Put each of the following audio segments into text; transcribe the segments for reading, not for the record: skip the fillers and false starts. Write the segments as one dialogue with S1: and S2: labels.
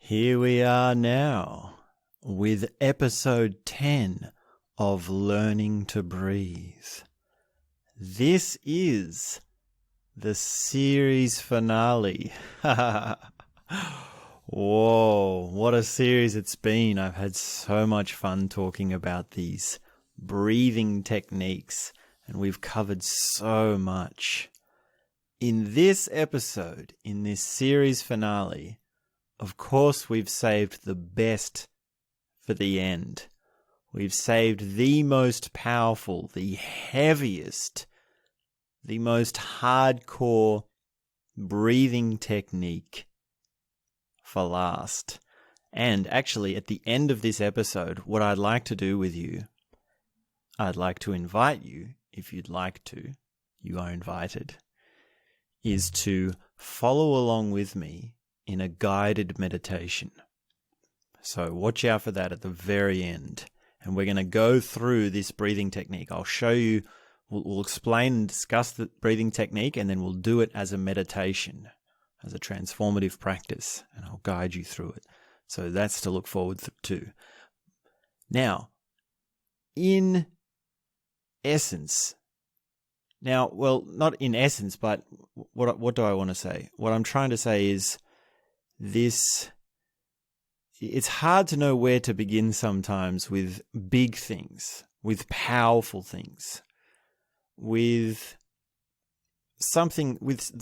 S1: Here we are now with episode 10 of Learning to Breathe. This is the series finale. Whoa, what a series it's been. I've had so much fun talking about these breathing techniques, and we've covered so much. In this episode, in this series finale, of course, we've saved the best for the end. We've saved the most powerful, the heaviest, the most hardcore breathing technique for last. And actually, at the end of this episode, what I'd like to do with you, I'd like to invite you, if you'd like to, you are invited, is to follow along with me in a guided meditation. So watch out for that at the very end. And we're going to go through this breathing technique. I'll show you, we'll explain and discuss the breathing technique, and then we'll do it as a meditation, as a transformative practice, and I'll guide you through it. So that's to look forward to. Now, in essence, not in essence, but what do I want to say? What I'm trying to say is it's hard to know where to begin sometimes with big things, with powerful things, with something, with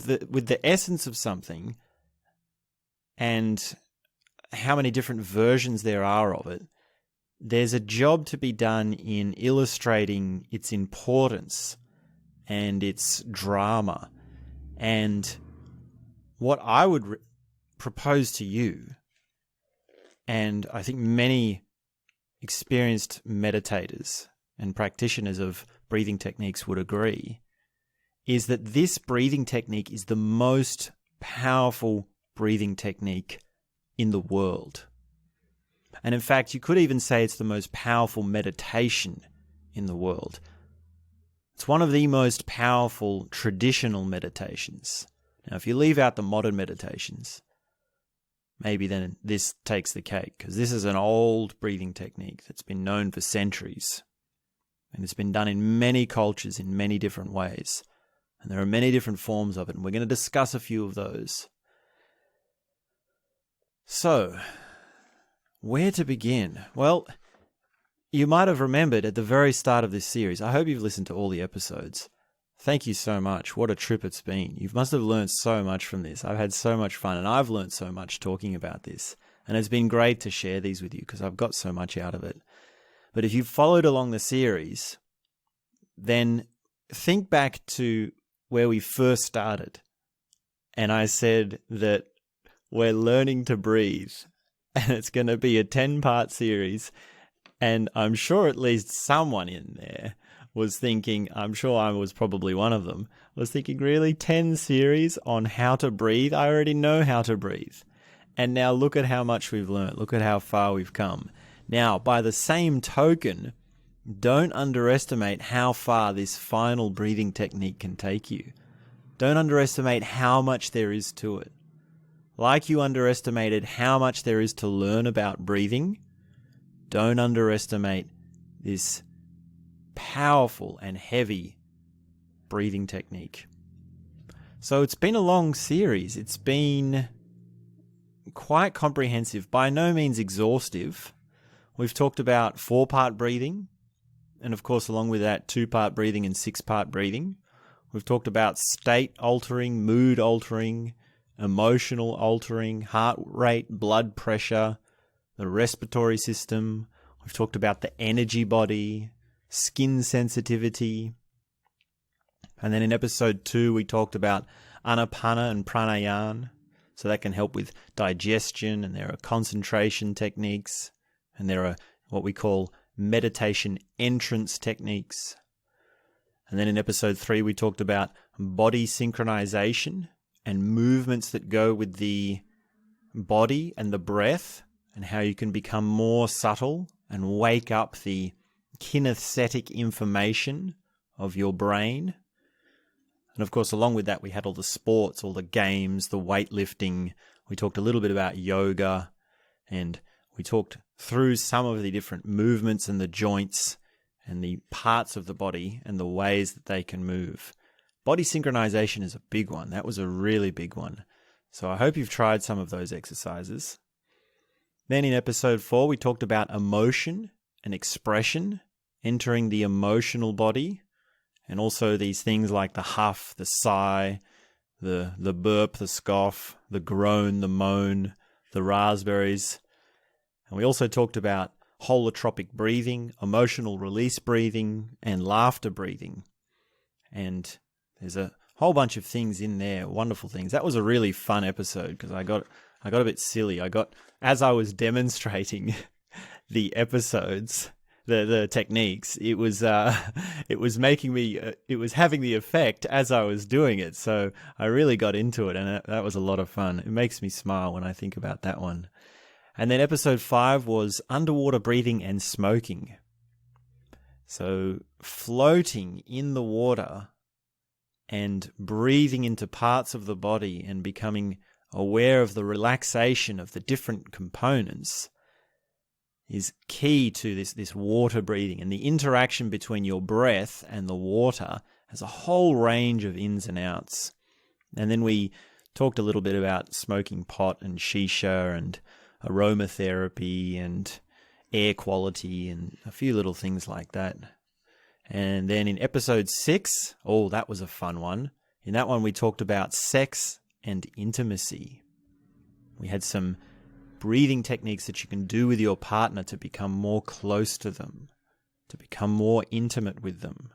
S1: the essence of something, and how many different versions there are of it. There's a job to be done in illustrating its importance and its drama. And what I would propose to you, and I think many experienced meditators and practitioners of breathing techniques would agree, is that this breathing technique is the most powerful breathing technique in the world. And in fact, you could even say it's the most powerful meditation in the world. It's one of the most powerful traditional meditations. Now, if you leave out the modern meditations, maybe then this takes the cake, because this is an old breathing technique that's been known for centuries. And it's been done in many cultures in many different ways. And there are many different forms of it, and we're going to discuss a few of those. So, where to begin? Well, you might have remembered at the very start of this series, I hope you've listened to all the episodes. Thank you so much. What a trip it's been. You must have learned so much from this. I've had so much fun, and I've learned so much talking about this. And it's been great to share these with you because I've got so much out of it. But if you've followed along the series, then think back to where we first started. And I said that we're learning to breathe. And it's going to be a 10-part series. And I'm sure at least someone in there was thinking, I'm sure I was probably one of them, was thinking, really, 10 series on how to breathe? I already know how to breathe. And now look at how much we've learned. Look at how far we've come. Now, by the same token, don't underestimate how far this final breathing technique can take you. Don't underestimate how much there is to it. Like you underestimated how much there is to learn about breathing, don't underestimate this powerful and heavy breathing technique. So it's been a long series. It's been quite comprehensive, by no means exhaustive. We've talked about 4-part breathing, and of course along with that 2-part breathing and 6-part breathing. We've talked about state altering, mood altering, emotional altering, heart rate, blood pressure, the respiratory system. We've talked about the energy body, skin sensitivity. And then in episode 2, we talked about Anapana and Pranayama. So that can help with digestion, and there are concentration techniques, and there are what we call meditation entrance techniques. And then in episode 3, we talked about body synchronization and movements that go with the body and the breath, and how you can become more subtle and wake up the kinesthetic information of your brain. And of course, along with that, we had all the sports, all the games, the weightlifting. We talked a little bit about yoga. And we talked through some of the different movements and the joints and the parts of the body and the ways that they can move. Body synchronization is a big one. That was a really big one. So I hope you've tried some of those exercises. Then in episode 4, we talked about emotion and expression, entering the emotional body, and also these things like the huff, the sigh, the burp, the scoff, the groan, the moan, the raspberries. And we also talked about holotropic breathing, emotional release breathing, and laughter breathing. And there's a whole bunch of things in there, wonderful things. That was a really fun episode because I got a bit silly. As I was demonstrating the episodes, the techniques, it was making me, it was having the effect as I was doing it. So I really got into it, and that was a lot of fun. It makes me smile when I think about that one. And then episode 5 was underwater breathing and smoking. So floating in the water and breathing into parts of the body and becoming aware of the relaxation of the different components is key to this water breathing. And the interaction between your breath and the water has a whole range of ins and outs. And then we talked a little bit about smoking pot and shisha and aromatherapy and air quality and a few little things like that. And then in episode 6, that was a fun one. In that one, we talked about sex and intimacy. We had some breathing techniques that you can do with your partner to become more close to them, to become more intimate with them.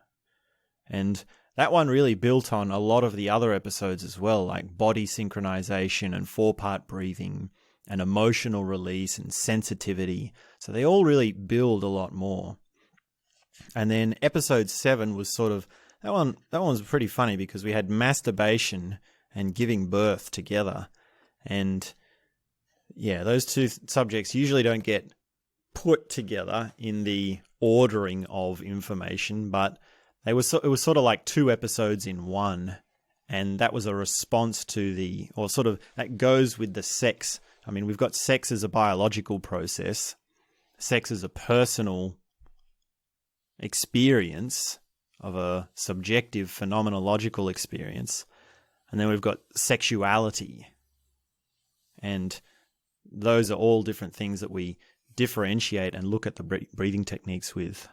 S1: And that one really built on a lot of the other episodes as well, like body synchronization and 4-part breathing and emotional release and sensitivity. So they all really build a lot more. And then episode 7 was sort of, that one was pretty funny because we had masturbation and giving birth together. And yeah, those two subjects usually don't get put together in the ordering of information, but it was sort of like 2 episodes in one. And that was a response to that goes with the sex. I mean, we've got sex as a biological process, sex as a personal experience of a subjective phenomenological experience. And then we've got sexuality. And those are all different things that we differentiate and look at the breathing techniques with.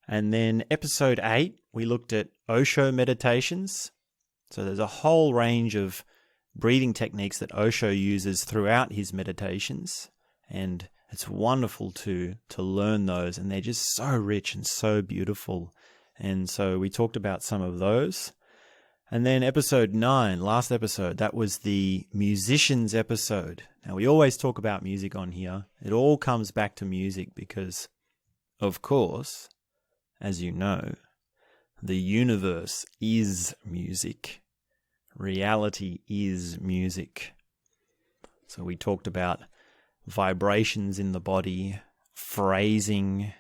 S1: And then episode 8, we looked at Osho meditations. So there's a whole range of breathing techniques that Osho uses throughout his meditations. And it's wonderful to learn those. And they're just so rich and so beautiful. And so we talked about some of those. And then episode 9, last episode, that was the musicians episode. Now, we always talk about music on here. It all comes back to music because, of course, as you know, the universe is music. Reality is music. So we talked about vibrations in the body, phrasing,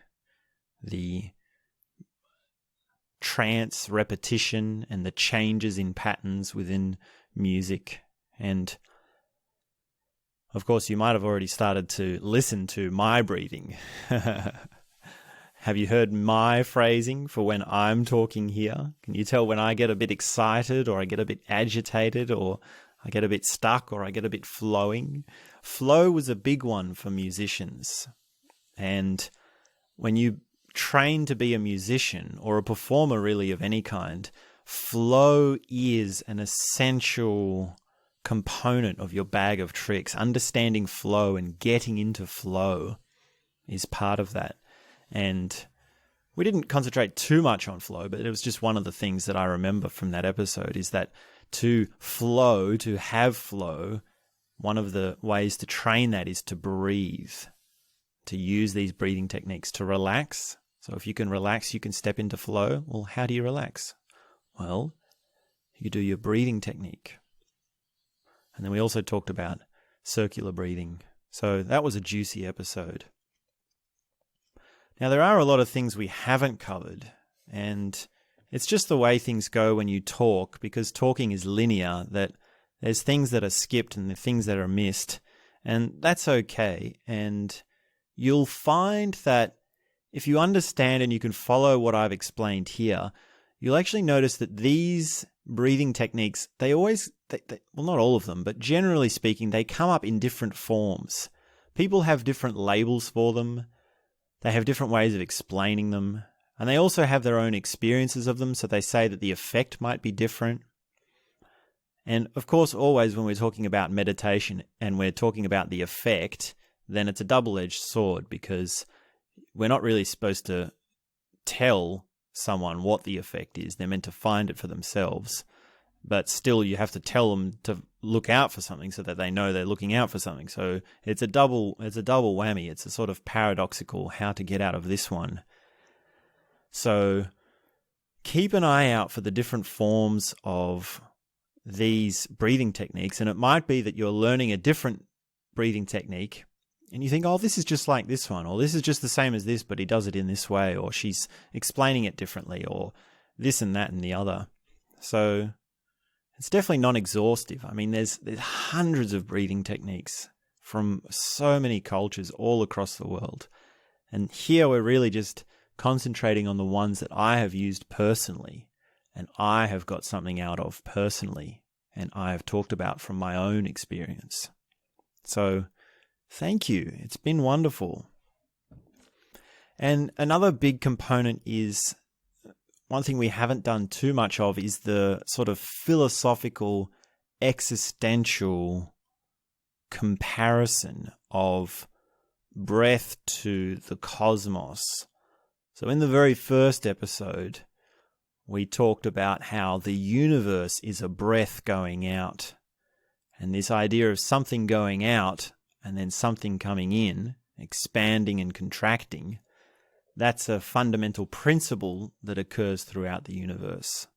S1: the trance repetition and the changes in patterns within music. And of course, you might have already started to listen to my breathing. Have you heard my phrasing for when I'm talking here? Can you tell when I get a bit excited or I get a bit agitated or I get a bit stuck or I get a bit flowing? Flow was a big one for musicians. And when you train to be a musician or a performer really of any kind, flow is an essential component of your bag of tricks. Understanding flow and getting into flow is part of that. And we didn't concentrate too much on flow, but it was just one of the things that I remember from that episode is that to flow, to have flow, one of the ways to train that is to breathe, to use these breathing techniques to relax. So if you can relax, you can step into flow. Well, how do you relax? Well, you do your breathing technique. And then we also talked about circular breathing. So that was a juicy episode. Now, there are a lot of things we haven't covered, and it's just the way things go when you talk, because talking is linear, that there's things that are skipped and the things that are missed. And that's okay. And you'll find that if you understand and you can follow what I've explained here, you'll actually notice that these breathing techniques, well, not all of them, but generally speaking, they come up in different forms. People have different labels for them. They have different ways of explaining them. And they also have their own experiences of them. So they say that the effect might be different. And of course, always when we're talking about meditation and we're talking about the effect, then it's a double-edged sword, because we're not really supposed to tell someone what the effect is. They're meant to find it for themselves. But still, you have to tell them to look out for something so that they know they're looking out for something. So it's a double whammy. It's a sort of paradoxical how to get out of this one. So keep an eye out for the different forms of these breathing techniques. And it might be that you're learning a different breathing technique and you think, oh, this is just like this one, or this is just the same as this, but he does it in this way, or she's explaining it differently, or this and that and the other. So it's definitely non-exhaustive. I mean, there's hundreds of breathing techniques from so many cultures all across the world. And here we're really just concentrating on the ones that I have used personally, and I have got something out of personally, and I have talked about from my own experience. So thank you. It's been wonderful. And another big component is, one thing we haven't done too much of is the sort of philosophical, existential comparison of breath to the cosmos. So in the very first episode, we talked about how the universe is a breath going out. And this idea of something going out and then something coming in, expanding and contracting, that's a fundamental principle that occurs throughout the universe.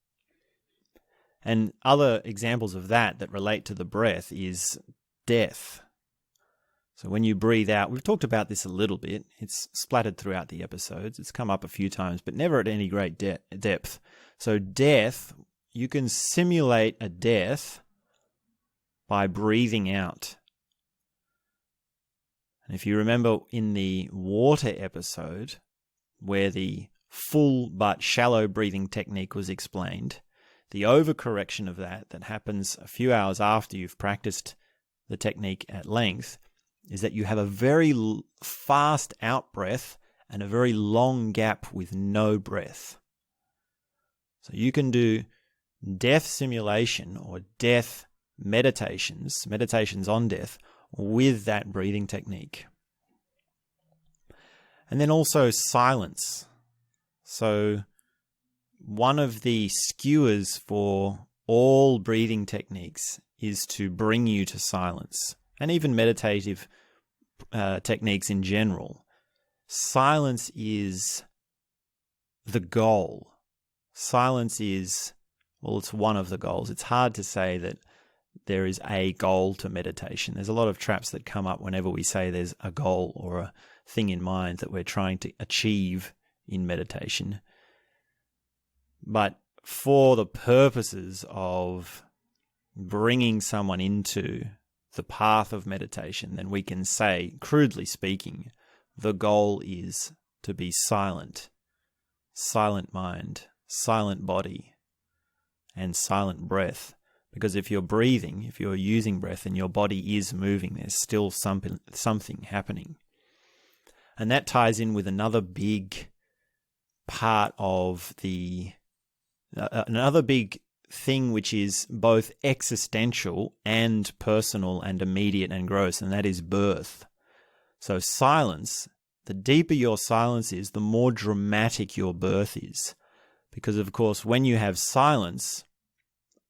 S1: And other examples of that relate to the breath is death. So when you breathe out, we've talked about this a little bit. It's splattered throughout the episodes. It's come up a few times, but never at any great depth. So death, you can simulate a death by breathing out. And if you remember in the water episode, where the full but shallow breathing technique was explained, the overcorrection of that happens a few hours after you've practiced the technique at length is that you have a very fast out breath and a very long gap with no breath. So you can do death simulation or death meditations on death, with that breathing technique. And then also silence. So one of the skewers for all breathing techniques is to bring you to silence, and even meditative techniques in general. Silence is the goal. Silence is, well, it's one of the goals. It's hard to say that there is a goal to meditation. There's a lot of traps that come up whenever we say there's a goal or a thing in mind that we're trying to achieve in meditation. But for the purposes of bringing someone into the path of meditation, then we can say, crudely speaking, the goal is to be silent. Silent mind, silent body, and silent breath. Because if you're breathing, if you're using breath and your body is moving, there's still something happening. And that ties in with another big part of another big thing which is both existential and personal and immediate and gross, and that is birth. So silence, the deeper your silence is, the more dramatic your birth is. Because of course, when you have silence,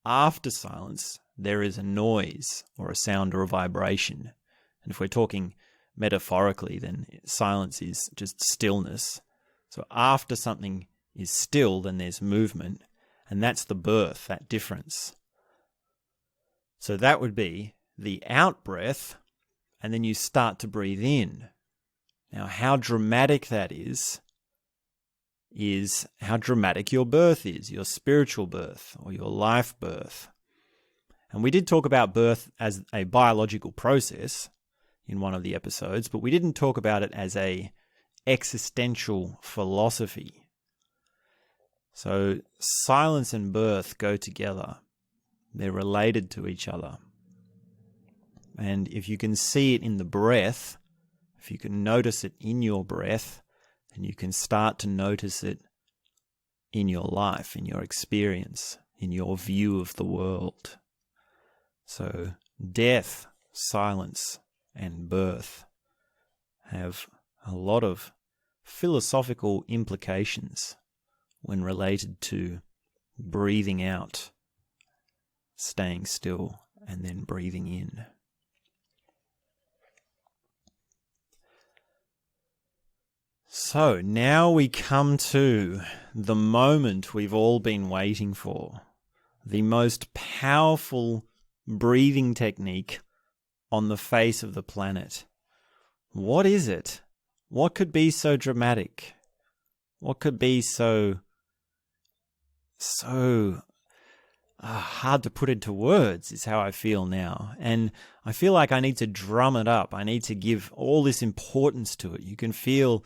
S1: after silence, there is a noise or a sound or a vibration. And if we're talking metaphorically, then silence is just stillness. So after something is still, then there's movement. And that's the birth, that difference. So that would be the out breath, and then you start to breathe in. Now, how dramatic that is how dramatic your birth is, your spiritual birth or your life birth. And we did talk about birth as a biological process. in one of the episodes, but we didn't talk about it as a existential philosophy. So silence and birth go together. They're related to each other. And if you can see it in the breath, if you can notice it in your breath, then you can start to notice it in your life, in your experience, in your view of the world. So death, silence, and birth have a lot of philosophical implications when related to breathing out, staying still, and then breathing in. So now we come to the moment we've all been waiting for, the most powerful breathing technique on the face of the planet. What is it? What could be so dramatic? What could be so hard to put into words is how I feel now. And I feel like I need to drum it up. I need to give all this importance to it. You can feel,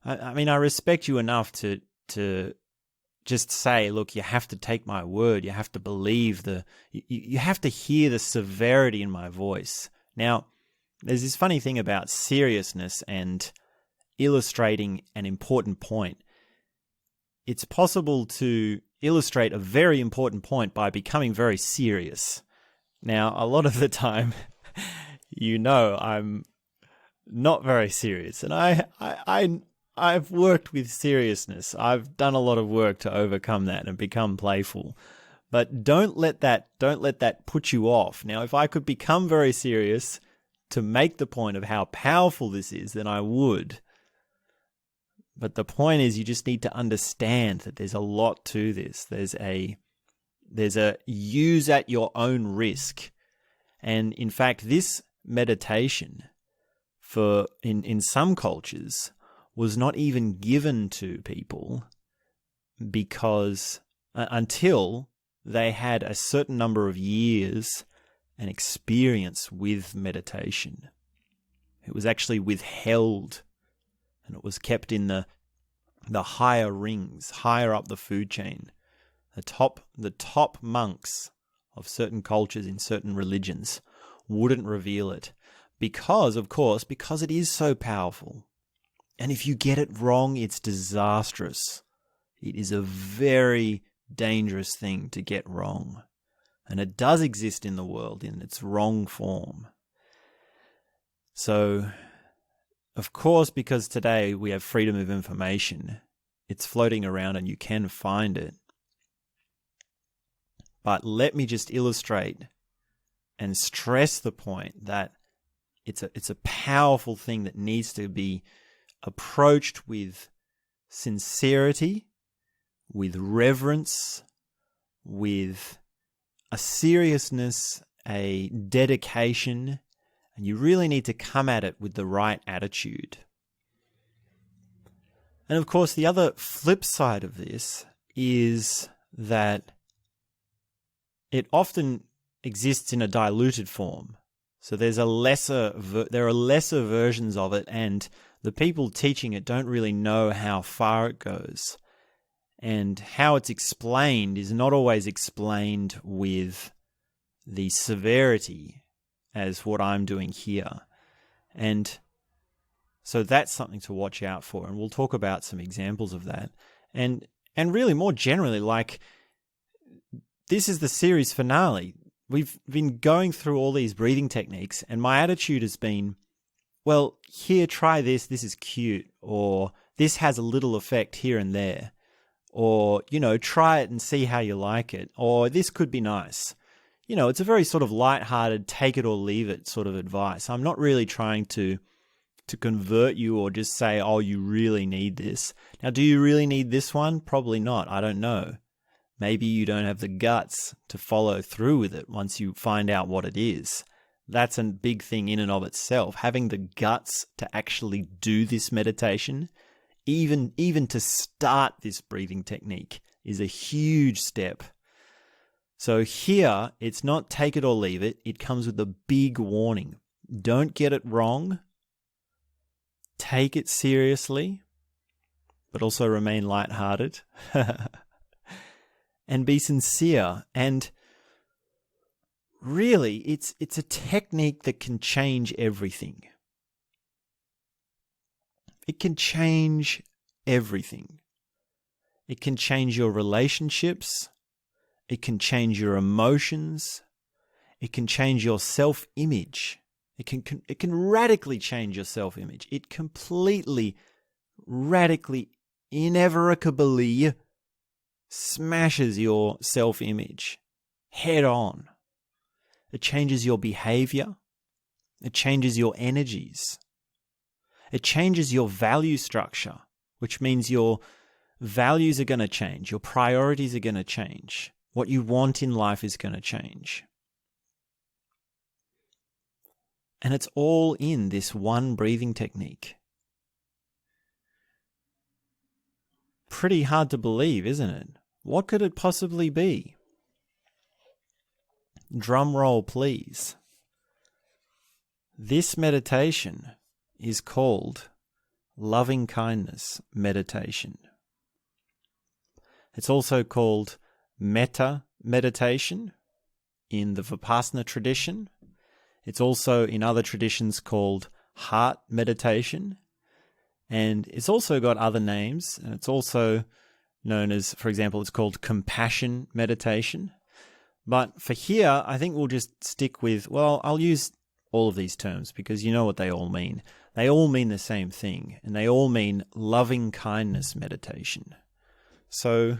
S1: I mean, I respect you enough to just say, look, you have to take my word. You have to believe you have to hear the severity in my voice. Now, there's this funny thing about seriousness and illustrating an important point. It's possible to illustrate a very important point by becoming very serious. Now, a lot of the time, I'm not very serious, and I've worked with seriousness. I've done a lot of work to overcome that and become playful. But don't let that put you off. Now, if I could become very serious to make the point of how powerful this is, then I would. But the point is, you just need to understand that there's a lot to this. There's a use at your own risk. And in fact, this meditation in some cultures was not even given to people because until they had a certain number of years and experience with meditation. It was actually withheld, and it was kept in the higher rings, higher up the food chain. The top monks of certain cultures in certain religions wouldn't reveal it because it is so powerful. And if you get it wrong, it's disastrous. It is a very dangerous thing to get wrong. And it does exist in the world in its wrong form. So, of course, because today we have freedom of information, it's floating around and you can find it. But let me just illustrate and stress the point that it's a powerful thing that needs to be approached with sincerity, with reverence, with a seriousness, a dedication, and you really need to come at it with the right attitude. And of course, the other flip side of this is that it often exists in a diluted form. So there are lesser versions of it, and the people teaching it don't really know how far it goes. And how it's explained is not always explained with the severity as what I'm doing here. And so that's something to watch out for. And we'll talk about some examples of that. And really more generally, like, this is the series finale. We've been going through all these breathing techniques, and my attitude has been, well, here, try this. This is cute. Or this has a little effect here and there. Or, try it and see how you like it. Or this could be nice. It's a very sort of lighthearted, take it or leave it sort of advice. I'm not really trying to convert you or just say, oh, you really need this. Now, do you really need this one? Probably not. I don't know. Maybe you don't have the guts to follow through with it once you find out what it is. That's a big thing in and of itself. Having the guts to actually do this meditation, even to start this breathing technique, is a huge step. So here, it's not take it or leave it. It comes with a big warning. Don't get it wrong. Take it seriously, but also remain lighthearted. And be sincere. And really, it's a technique that can change everything. It can change everything. It can change your relationships. It can change your emotions. It can change your self-image. It can radically change your self-image. It completely, radically, inevitably smashes your self-image head on. It changes your behavior. It changes your energies. It changes your value structure, which means your values are going to change. Your priorities are going to change. What you want in life is going to change. And it's all in this one breathing technique. Pretty hard to believe, isn't it? What could it possibly be? Drum roll, please. This meditation is called loving kindness meditation. It's also called metta meditation in the Vipassana tradition. It's also in other traditions called heart meditation. And it's also got other names. And it's also known as, for example, it's called compassion meditation. But for here, I think we'll just stick with, well, I'll use all of these terms because you know what they all mean. They all mean the same thing. And they all mean loving kindness meditation. So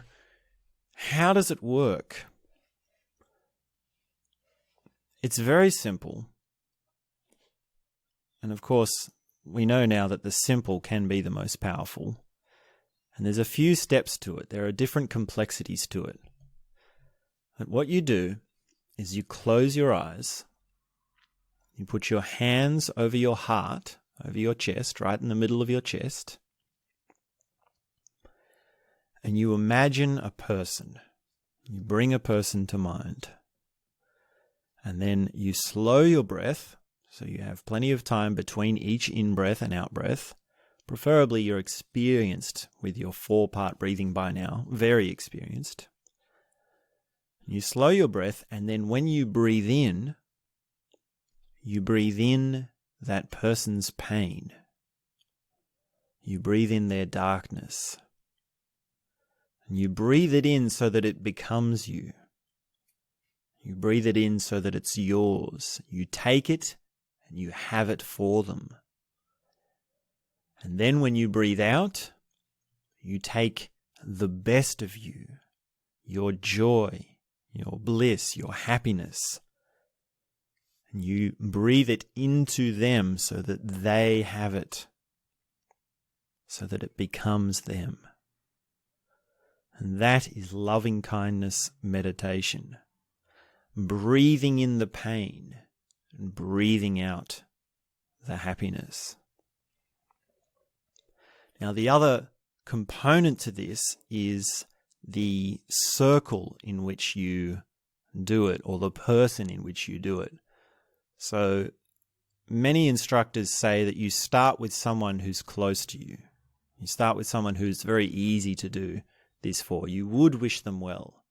S1: how does it work? It's very simple. And of course, we know now that the simple can be the most powerful. And there's a few steps to it. There are different complexities to it. But what you do is you close your eyes. You put your hands over your heart, over your chest, right in the middle of your chest. And you imagine a person. You bring a person to mind. And then you slow your breath. So you have plenty of time between each in-breath and out-breath. Preferably you're experienced with your 4-part breathing by now, very experienced. You slow your breath, and then when you breathe in that person's pain. You breathe in their darkness. And you breathe it in so that it becomes you. You breathe it in so that it's yours. You take it and you have it for them. And then when you breathe out, you take the best of you, your joy, your bliss, your happiness, and you breathe it into them so that they have it, so that it becomes them. And that is loving kindness meditation. Breathing in the pain and breathing out the happiness. Now, the other component to this is the circle in which you do it, or the person in which you do it. So many instructors say that you start with someone who's close to you. You start with someone who's very easy to do this for. You would wish them well.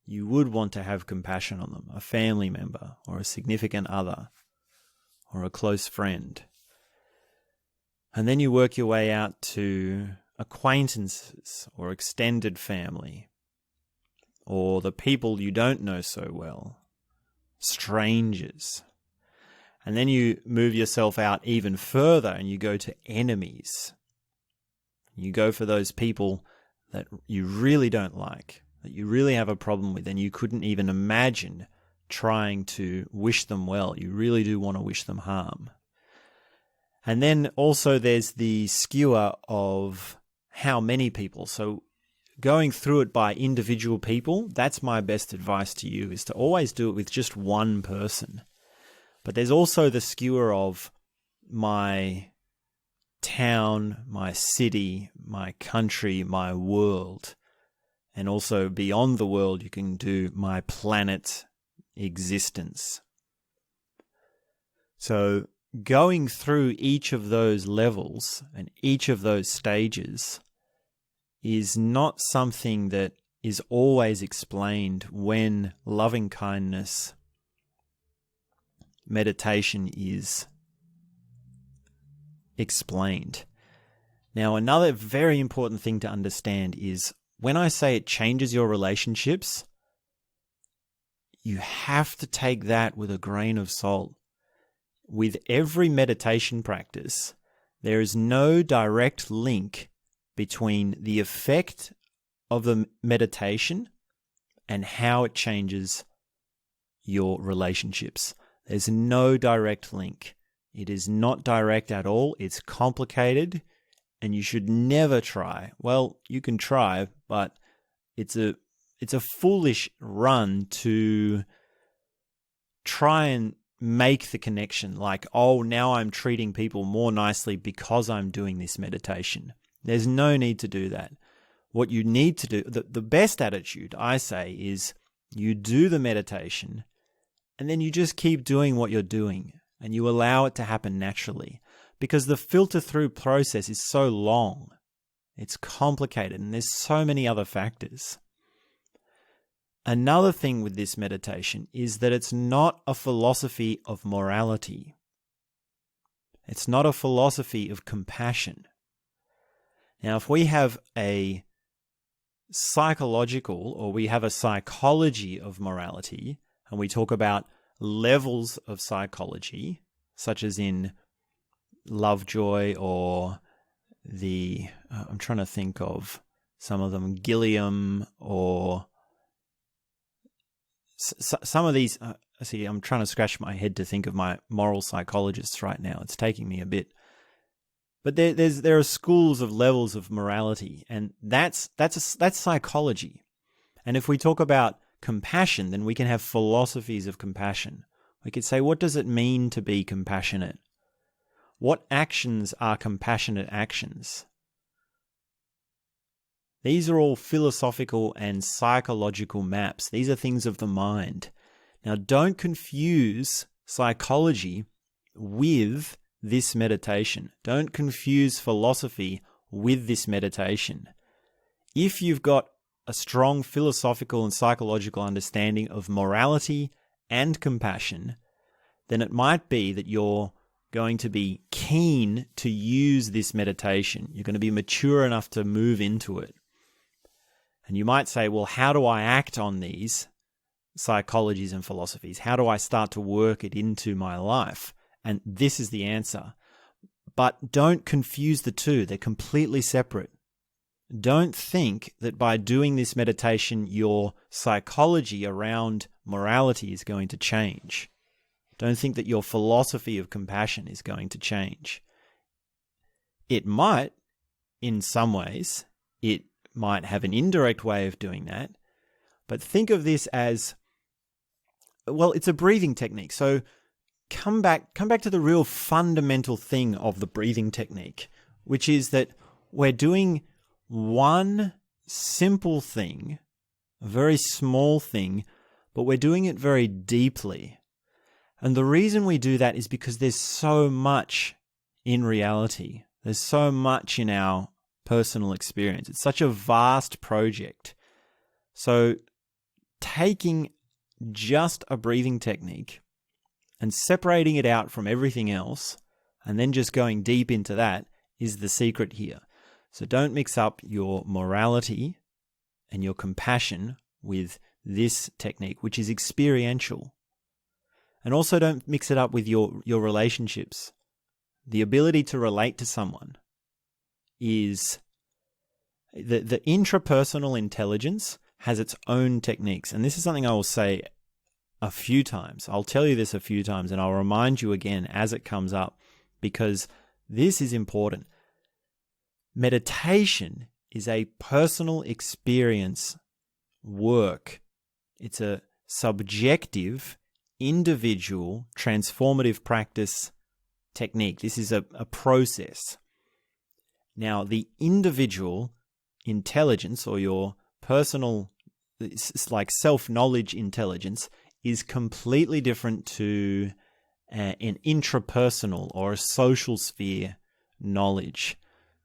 S1: You would want to have compassion on them, a family member or a significant other or a close friend. And then you work your way out to acquaintances or extended family or the people you don't know so well, strangers. And then you move yourself out even further and you go to enemies. You go for those people that you really don't like, that you really have a problem with, and you couldn't even imagine trying to wish them well. You really do want to wish them harm. And then also there's the skewer of how many people. So going through it by individual people, that's my best advice to you, is to always do it with just one person. But there's also the skewer of my town, my city, my country, my world. And also beyond the world, you can do my planet existence. So going through each of those levels and each of those stages is not something that is always explained when loving kindness meditation is explained. Now, another very important thing to understand is when I say it changes your relationships, you have to take that with a grain of salt. With every meditation practice, there is no direct link between the effect of the meditation and how it changes your relationships. There's no direct link. It is not direct at all. It's complicated, and you should never try. Well, you can try, but it's a foolish run to try and make the connection like, oh, now I'm treating people more nicely because I'm doing this meditation. There's no need to do that. What you need to do, the best attitude, I say, is you do the meditation and then you just keep doing what you're doing and you allow it to happen naturally, because the filter through process is so long. It's complicated and there's so many other factors. Another thing with this meditation is that it's not a philosophy of morality. It's not a philosophy of compassion. Now, if we have a psychological or we have a psychology of morality, and we talk about levels of psychology, such as in Lovejoy or I'm trying to think of some of them, Gilliam, or some of these, I'm trying to scratch my head to think of my moral psychologists right now. It's taking me a bit. But there are schools of levels of morality, and that's psychology. And if we talk about compassion, then we can have philosophies of compassion. We could say, what does it mean to be compassionate? What actions are compassionate actions? These are all philosophical and psychological maps. These are things of the mind. Now, don't confuse psychology with this meditation. Don't confuse philosophy with this meditation. If you've got a strong philosophical and psychological understanding of morality and compassion, then it might be that you're going to be keen to use this meditation. You're going to be mature enough to move into it. And you might say, well, how do I act on these psychologies and philosophies? How do I start to work it into my life? And this is the answer. But don't confuse the two. They're completely separate. Don't think that by doing this meditation, your psychology around morality is going to change. Don't think that your philosophy of compassion is going to change. It might, in some ways. It might have an indirect way of doing that. But think of this as, well, it's a breathing technique. So come back to the real fundamental thing of the breathing technique, which is that we're doing one simple thing, a very small thing, but we're doing it very deeply. And the reason we do that is because there's so much in reality. There's so much in our personal experience. It's such a vast project. So taking just a breathing technique and separating it out from everything else and then just going deep into that is the secret here. So don't mix up your morality and your compassion with this technique, which is experiential. And also don't mix it up with your relationships. The ability to relate to someone is the intrapersonal intelligence has its own techniques. And this is something I will say a few times. I'll tell you this a few times and I'll remind you again as it comes up, because this is important. Meditation is a personal experience work. It's a subjective, individual, transformative practice technique. This is a process. Now, the individual intelligence or your personal, it's like self-knowledge intelligence, is completely different to an intrapersonal or a social sphere knowledge.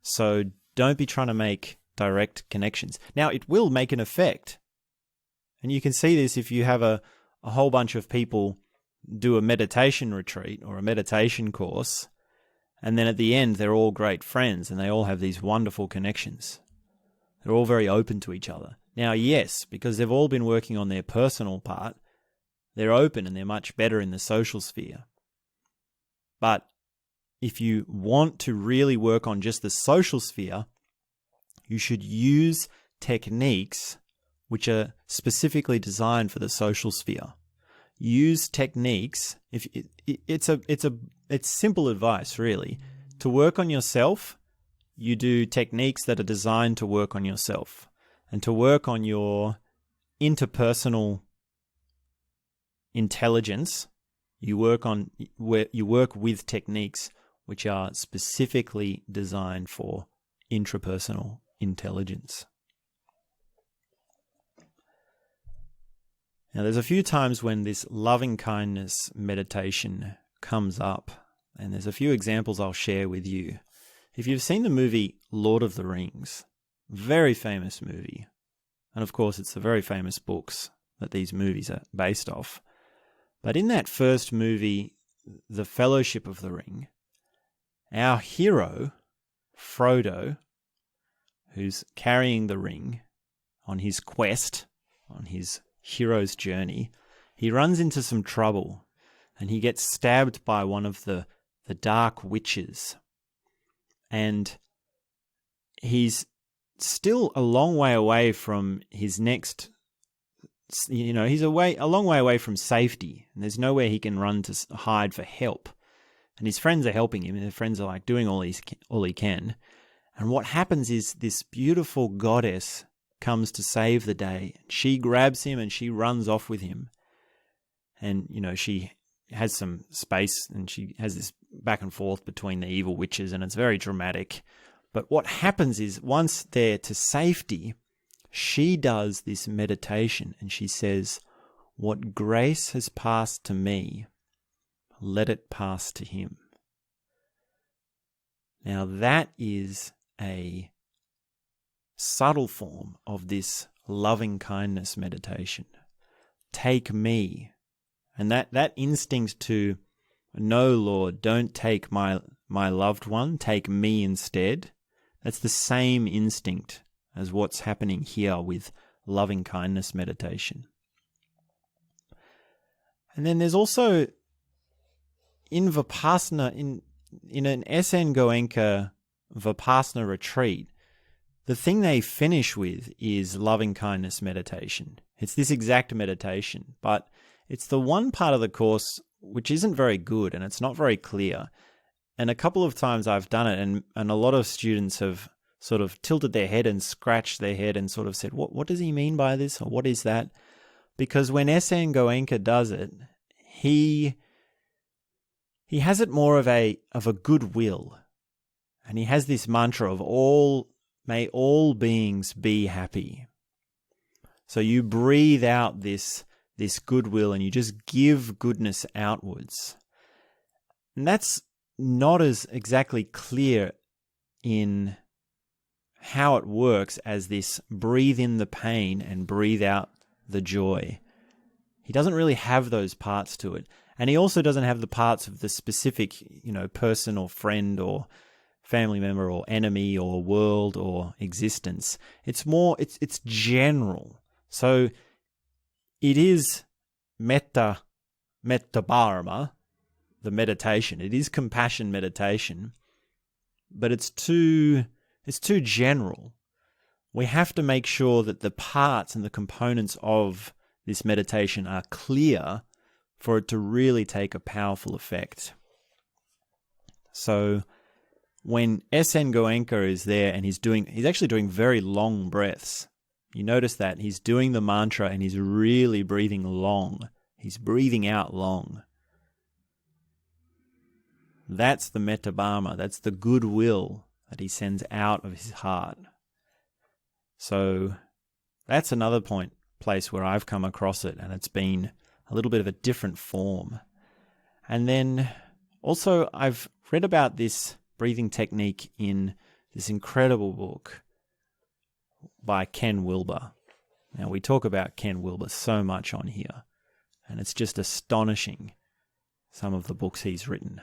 S1: So don't be trying to make direct connections. Now, it will make an effect. And you can see this if you have a whole bunch of people do a meditation retreat or a meditation course, and then at the end, they're all great friends and they all have these wonderful connections. They're all very open to each other. Now, yes, because they've all been working on their personal part, they're open and they're much better in the social sphere. But if you want to really work on just the social sphere, you should use techniques which are specifically designed for the social sphere. Use techniques. It's simple advice, really. To work on yourself, you do techniques that are designed to work on yourself, and to work on your interpersonal intelligence, you work with techniques which are specifically designed for intrapersonal intelligence. Now, there's a few times when this loving kindness meditation comes up, and there's a few examples I'll share with you. If you've seen the movie Lord of the Rings, very famous movie, and of course it's the very famous books that these movies are based off, but in that first movie, The Fellowship of the Ring, our hero, Frodo, who's carrying the ring on his quest, on his hero's journey, he runs into some trouble and he gets stabbed by one of the dark witches. And he's still a long way away from his next, he's a long way away from safety, and there's nowhere he can run to hide for help. And his friends are helping him, and his friends are like doing all he can. And what happens is this beautiful goddess comes to save the day. She grabs him and she runs off with him. And, she has some space and she has this back and forth between the evil witches, and it's very dramatic. But what happens is once they're to safety, she does this meditation and she says, "What grace has passed to me, let it pass to him." Now that is a subtle form of this loving kindness meditation. Take me. And that instinct to, "No, Lord, don't take my loved one, take me instead," that's the same instinct as what's happening here with loving kindness meditation. And then there's also in Vipassana, in an S.N. Goenka Vipassana retreat, the thing they finish with is loving kindness meditation. It's this exact meditation, but it's the one part of the course which isn't very good and it's not very clear. And a couple of times I've done it, and a lot of students have sort of tilted their head and scratched their head and sort of said, what does he mean by this? Or what is that? Because when S.N. Goenka does it, he has it more of a goodwill. And he has this mantra of may all beings be happy. So you breathe out this goodwill and you just give goodness outwards. And that's not as exactly clear in how it works as this breathe in the pain and breathe out the joy. He doesn't really have those parts to it. And he also doesn't have the parts of the specific, person or friend or family member or enemy or world or existence. It's more, it's general. So it is metta bharma, the meditation. It is compassion meditation, but it's too general. We have to make sure that the parts and the components of this meditation are clear for it to really take a powerful effect. So when S.N. Goenka is there and he's actually doing very long breaths. You notice that he's doing the mantra and he's really breathing long. He's breathing out long. That's the metta bharma. That's the goodwill that he sends out of his heart. So that's another place where I've come across it, and it's been a little bit of a different form. And then also I've read about this breathing technique in this incredible book by Ken Wilber. Now, we talk about Ken Wilber so much on here, and it's just astonishing, some of the books he's written.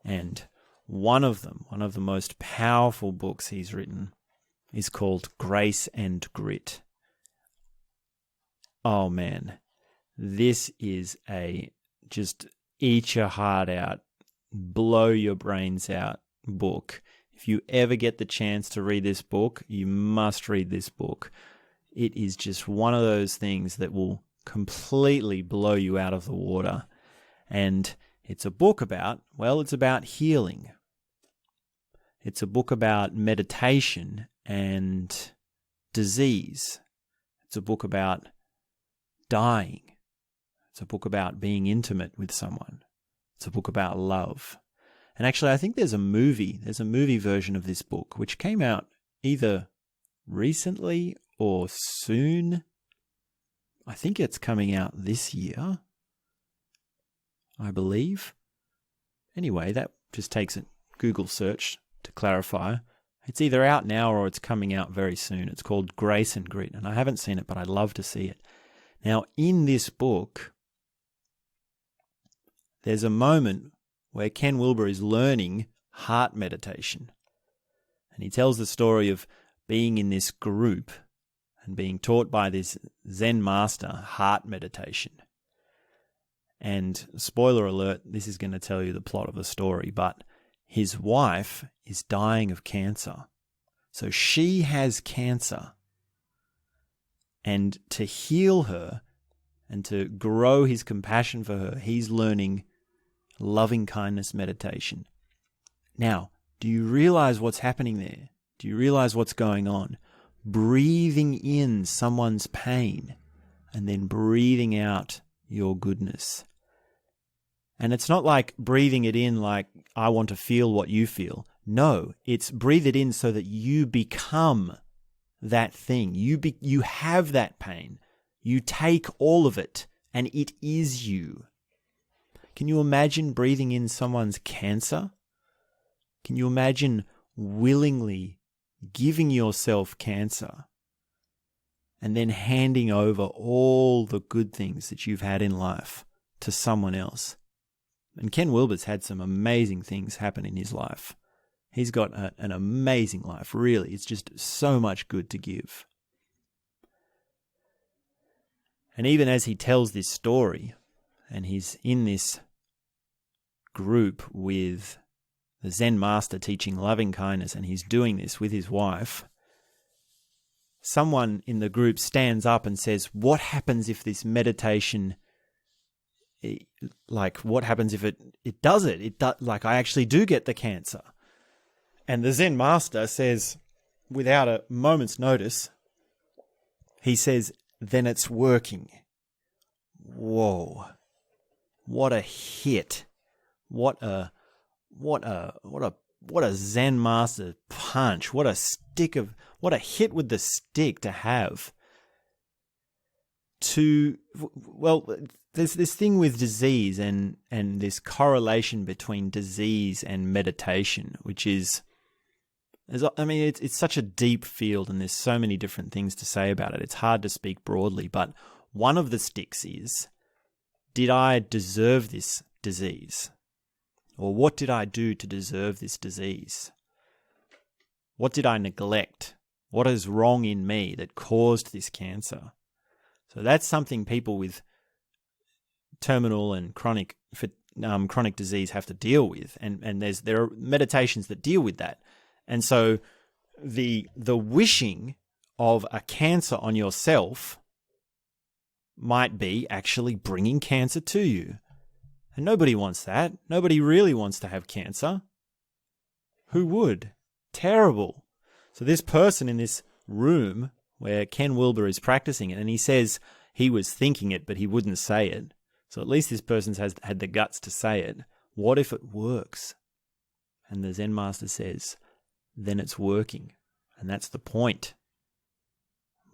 S1: And one of the most powerful books he's written is called Grace and Grit. Oh man, this is a just eat your heart out, blow your brains out book. If you ever get the chance to read this book, you must read this book. It is just one of those things that will completely blow you out of the water. And it's a book about, well, it's about healing. It's a book about meditation and disease. It's a book about dying. It's a book about being intimate with someone. It's a book about love. And actually, I think there's a movie version of this book, which came out either recently or soon. I think it's coming out this year, I believe. Anyway, that just takes a Google search to clarify. It's either out now or it's coming out very soon. It's called Grace and Grit, and I haven't seen it, but I'd love to see it. Now, in this book, there's a moment where Ken Wilber is learning heart meditation. And he tells the story of being in this group and being taught by this Zen master heart meditation. And spoiler alert, this is going to tell you the plot of the story, but his wife is dying of cancer. So she has cancer. And to heal her and to grow his compassion for her, he's learning loving kindness meditation. Now, do you realize what's happening there? Do you realize what's going on? Breathing in someone's pain and then breathing out your goodness. And it's not like breathing it in like, I want to feel what you feel. No, it's breathe it in so that you become that thing. You have that pain. You take all of it and it is you. Can you imagine breathing in someone's cancer? Can you imagine willingly giving yourself cancer and then handing over all the good things that you've had in life to someone else? And Ken Wilber's had some amazing things happen in his life. He's got an amazing life, really. It's just so much good to give. And even as he tells this story, and he's in this group with the Zen master teaching loving kindness, and he's doing this with his wife, someone in the group stands up and says, what happens if this meditation, what happens if it does it? I actually do get the cancer. And the Zen master says, without a moment's notice, he says, then it's working. Whoa. What a hit. What a Zen master punch. What a hit with the stick to have. There's this thing with disease and this correlation between disease and meditation, which is, it's such a deep field and there's so many different things to say about it. It's hard to speak broadly, but one of the sticks is, did I deserve this disease? Or what did I do to deserve this disease? What did I neglect? What is wrong in me that caused this cancer? So that's something people with terminal and chronic disease have to deal with, and there are meditations that deal with that. And so the wishing of a cancer on yourself might be actually bringing cancer to you. And nobody wants that. Nobody really wants to have cancer. Who would? Terrible. So this person in this room where Ken Wilber is practicing it, and he says he was thinking it, but he wouldn't say it. So at least this person has had the guts to say it. What if it works? And the Zen master says, then it's working. And that's the point.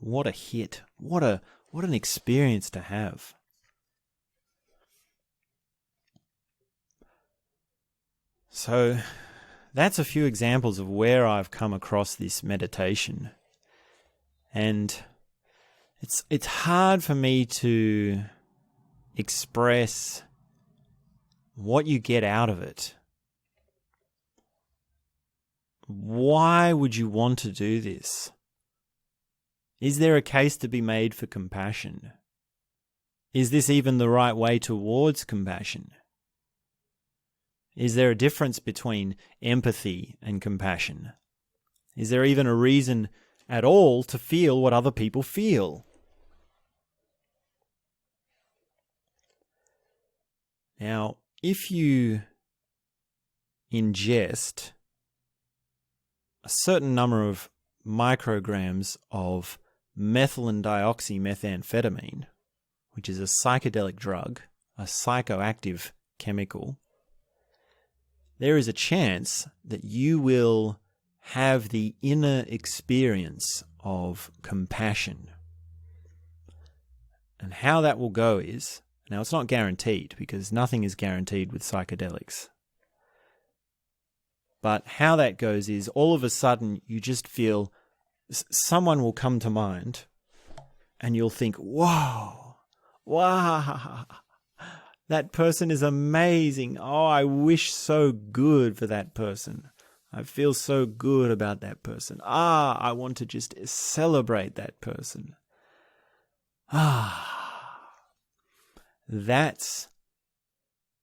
S1: What a hit. What an experience to have. So that's a few examples of where I've come across this meditation. And it's hard for me to express what you get out of it. Why would you want to do this? Is there a case to be made for compassion? Is this even the right way towards compassion? Is there a difference between empathy and compassion? Is there even a reason at all to feel what other people feel? Now, if you ingest a certain number of micrograms of methylene dioxymethamphetamine, which is a psychedelic drug, a psychoactive chemical, there is a chance that you will have the inner experience of compassion. And how that will go is, now it's not guaranteed because nothing is guaranteed with psychedelics. But how that goes is all of a sudden you just feel someone will come to mind and you'll think, wow, that person is amazing. Oh, I wish so good for that person. I feel so good about that person. I want to just celebrate that person. That's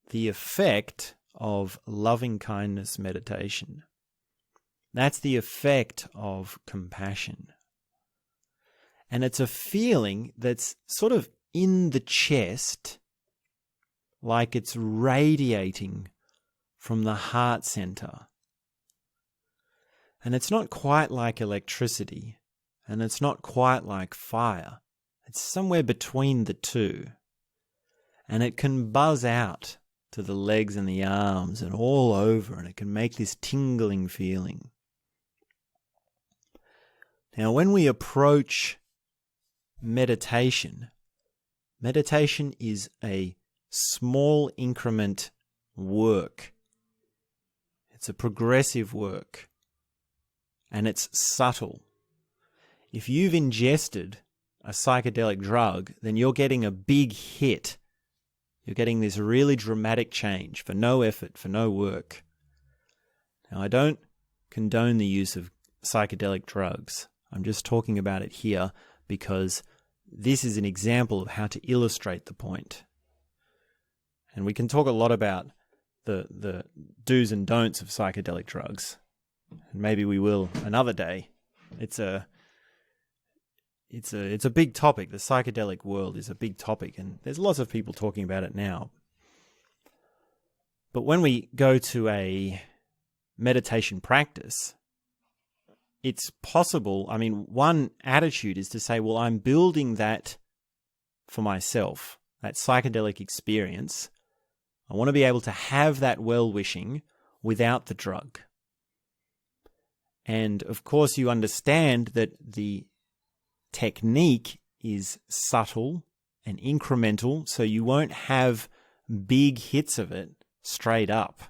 S1: the effect of loving kindness meditation. That's the effect of compassion. And it's a feeling that's sort of in the chest, like it's radiating from the heart center. And it's not quite like electricity, and it's not quite like fire. It's somewhere between the two. And it can buzz out to the legs and the arms and all over, and it can make this tingling feeling. Now, when we approach meditation, meditation is a small increment work. It's a progressive work, and it's subtle. If you've ingested a psychedelic drug, then you're getting a big hit. You're getting this really dramatic change for no effort, for no work. Now, I don't condone the use of psychedelic drugs. I'm just talking about it here because this is an example of how to illustrate the point. And we can talk a lot about the do's and don'ts of psychedelic drugs. And maybe we will another day. It's a big topic. The psychedelic world is a big topic, and there's lots of people talking about it now. But when we go to a meditation practice, it's possible. I mean, one attitude is to say, well, I'm building that for myself, that psychedelic experience. I want to be able to have that well-wishing without the drug. And of course, you understand that the technique is subtle and incremental, so you won't have big hits of it straight up.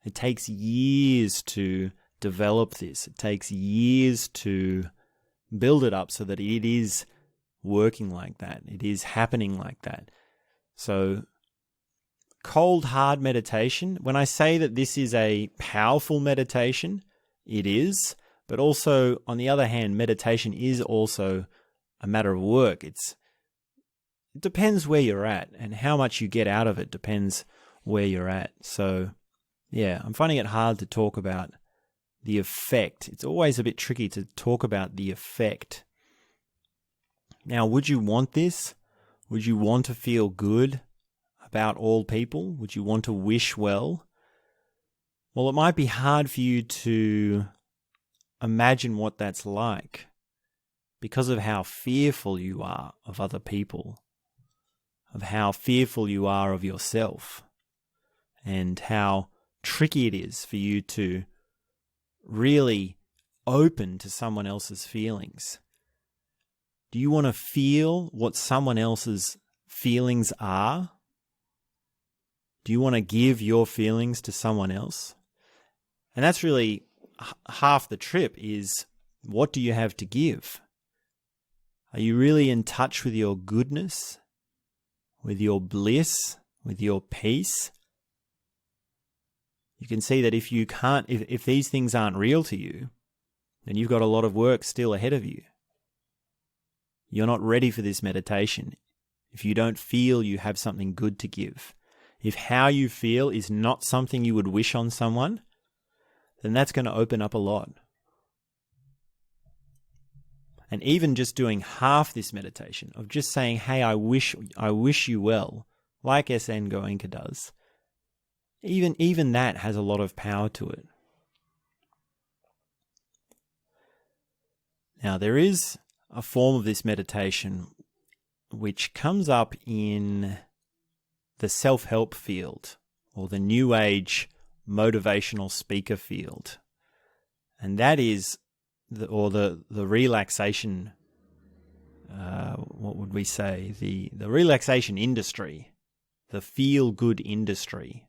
S1: It takes years to develop this. It takes years to build it up so that it is working like that. It is happening like that. So cold, hard meditation, when I say that this is a powerful meditation, it is. But also, on the other hand, meditation is also a matter of work. It depends where you're at, and how much you get out of it depends where you're at. So, yeah, I'm finding it hard to talk about the effect. It's always a bit tricky to talk about the effect. Now, would you want this? Would you want to feel good about all people? Would you want to wish well? Well, it might be hard for you to imagine what that's like because of how fearful you are of other people, of how fearful you are of yourself, and how tricky it is for you to really open to someone else's feelings. Do you want to feel what someone else's feelings are? Do you want to give your feelings to someone else? And that's really half the trip is, what do you have to give? Are you really in touch with your goodness, with your bliss, with your peace? You can see that if you can't, if these things aren't real to you, then you've got a lot of work still ahead of you. You're not ready for this meditation if you don't feel you have something good to give. If how you feel is not something you would wish on someone, then that's going to open up a lot. And even just doing half this meditation of just saying, hey, I wish you well, like S.N. Goenka does, even that has a lot of power to it. Now, there is a form of this meditation which comes up in the self-help field or the New Age motivational speaker field. And that is the relaxation, what would we say? The relaxation industry, the feel-good industry.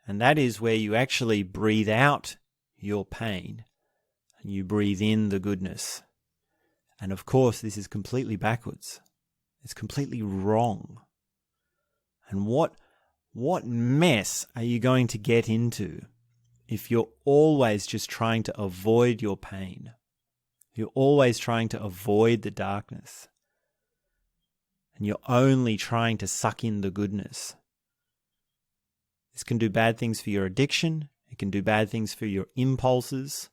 S1: And that is where you actually breathe out your pain and you breathe in the goodness. And of course, this is completely backwards. It's completely wrong. And what mess are you going to get into if you're always just trying to avoid your pain? You're always trying to avoid the darkness. And you're only trying to suck in the goodness. This can do bad things for your addiction. It can do bad things for your impulses.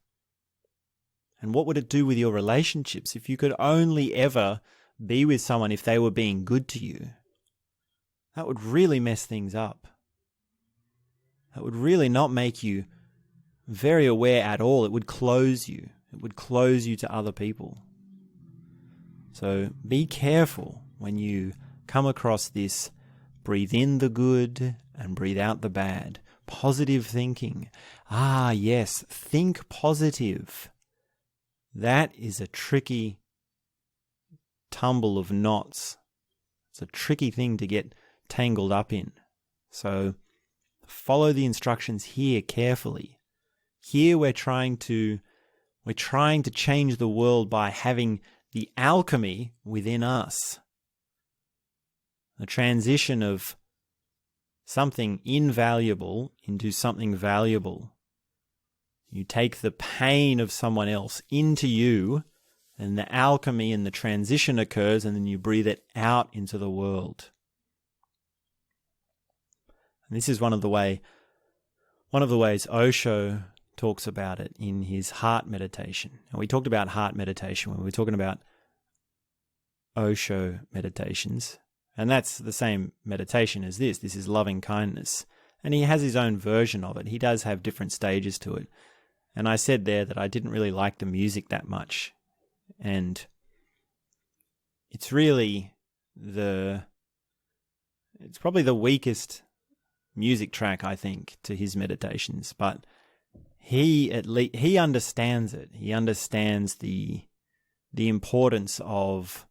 S1: And what would it do with your relationships if you could only ever be with someone if they were being good to you? That would really mess things up. That would really not make you very aware at all. It would close you. It would close you to other people. So be careful when you come across this. Breathe in the good and breathe out the bad. Positive thinking. Ah, yes, think positive. That is a tricky tumble of knots. It's a tricky thing to get tangled up in. So follow the instructions here carefully. Here we're trying to change the world by having the alchemy within us. The transition of something invaluable into something valuable. You take the pain of someone else into you, and the alchemy and the transition occurs, and then you breathe it out into the world. And this is one of the ways Osho talks about it in his heart meditation. And we talked about heart meditation when we were talking about Osho meditations. And that's the same meditation as this. This is loving kindness. And he has his own version of it. He does have different stages to it. And I said there that I didn't really like the music that much. And it's really it's probably the weakest music track, I think, to his meditations. But he understands it. He understands the importance of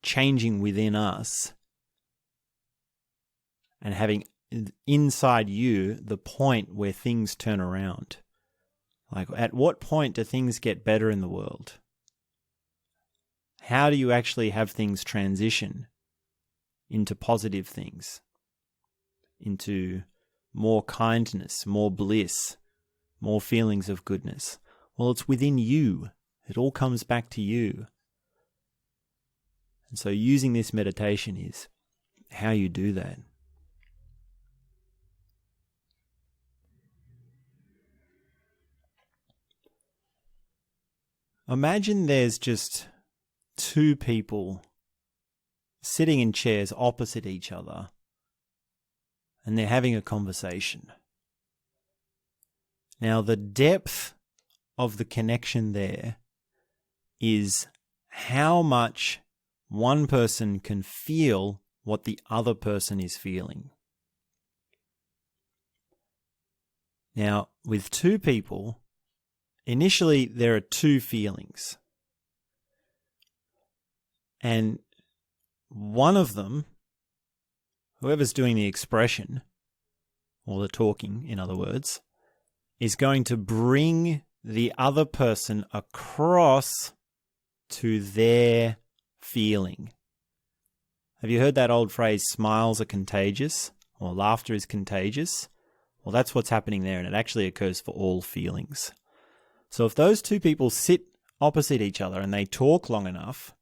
S1: changing within us and having inside you the point where things turn around. Like, at what point do things get better in the world? How do you actually have things transition into positive things, into more kindness, more bliss, more feelings of goodness? Well, it's within you. It all comes back to you. And so using this meditation is how you do that. Imagine there's just two people sitting in chairs opposite each other and they're having a conversation. Now, the depth of the connection there is how much one person can feel what the other person is feeling. Now, with two people, initially there are two feelings. And one of them, whoever's doing the expression, or the talking, in other words, is going to bring the other person across to their feeling. Have you heard that old phrase, smiles are contagious, or laughter is contagious? Well, that's what's happening there, and it actually occurs for all feelings. So if those two people sit opposite each other and they talk long enough,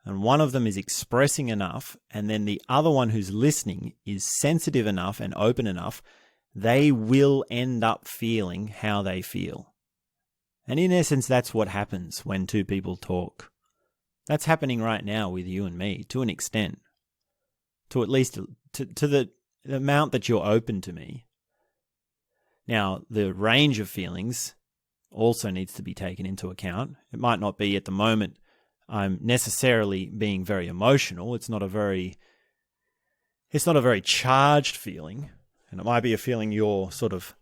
S1: and one of them is expressing enough, and then the other one who's listening is sensitive enough and open enough, they will end up feeling how they feel. And in essence, that's what happens when two people talk. That's happening right now with you and me, to an extent. To at least to the amount that you're open to me. Now, the range of feelings also needs to be taken into account. It might not be at the moment I'm necessarily being very emotional. It's not a very charged feeling, and it might be a feeling you're sort of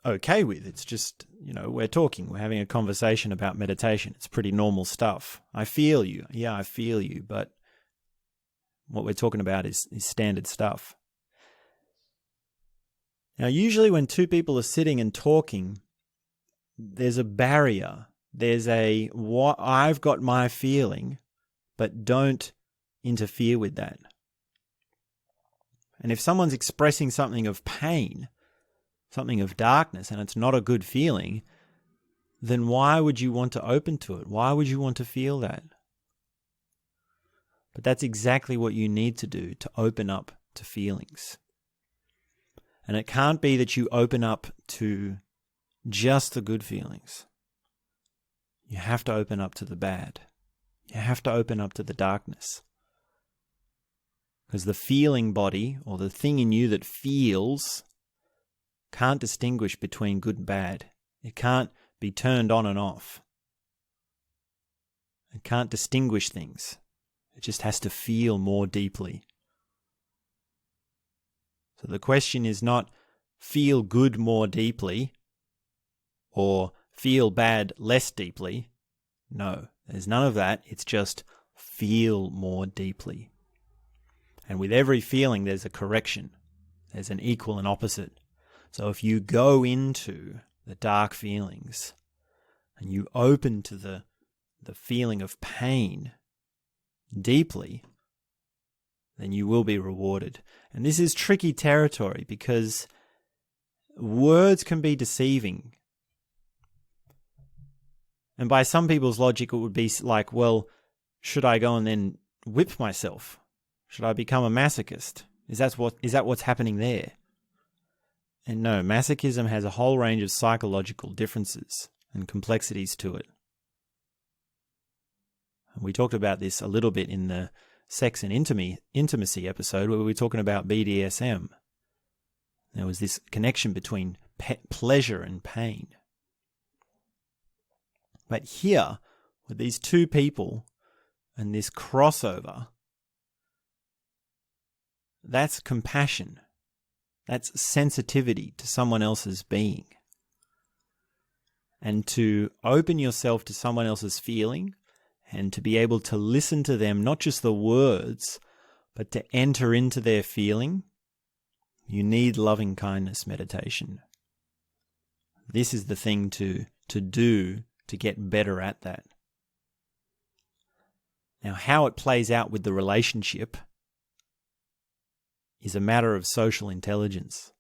S1: okay with. It's just, we're talking, we're having a conversation about meditation. It's pretty normal stuff. I feel you. Yeah, I feel you, but what we're talking about is standard stuff. Now, usually when two people are sitting and talking, there's a barrier. There's I've got my feeling, but don't interfere with that. And if someone's expressing something of pain, something of darkness, and it's not a good feeling, then why would you want to open to it? Why would you want to feel that? But that's exactly what you need to do to open up to feelings. And it can't be that you open up to just the good feelings. You have to open up to the bad. You have to open up to the darkness. Because the feeling body, or the thing in you that feels, can't distinguish between good and bad. It can't be turned on and off. It can't distinguish things. It just has to feel more deeply. So the question is not feel good more deeply or feel bad less deeply. No, there's none of that. It's just feel more deeply. And with every feeling, there's a correction. There's an equal and opposite. So if you go into the dark feelings and you open to the feeling of pain deeply, then you will be rewarded. And this is tricky territory because words can be deceiving. And by some people's logic, it would be like, well, should I go and then whip myself? Should I become a masochist? Is that what's happening there? And no, masochism has a whole range of psychological differences and complexities to it. And we talked about this a little bit in the sex and intimacy episode where we were talking about BDSM. There was this connection between pleasure and pain. But here, with these two people and this crossover, that's compassion. That's sensitivity to someone else's being. And to open yourself to someone else's feeling and to be able to listen to them, not just the words, but to enter into their feeling, you need loving kindness meditation. This is the thing to do to get better at that. Now, how it plays out with the relationship is a matter of social intelligence.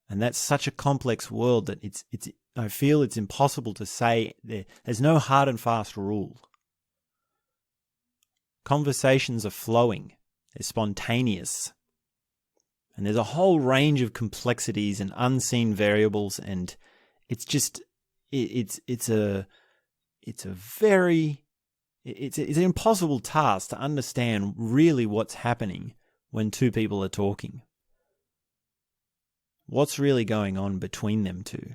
S1: And that's such a complex world that I feel it's impossible to say there's no hard and fast rule. Conversations are flowing, they're spontaneous. And there's a whole range of complexities and unseen variables, and it's just it's an impossible task to understand really what's happening when two people are talking. What's really going on between them two?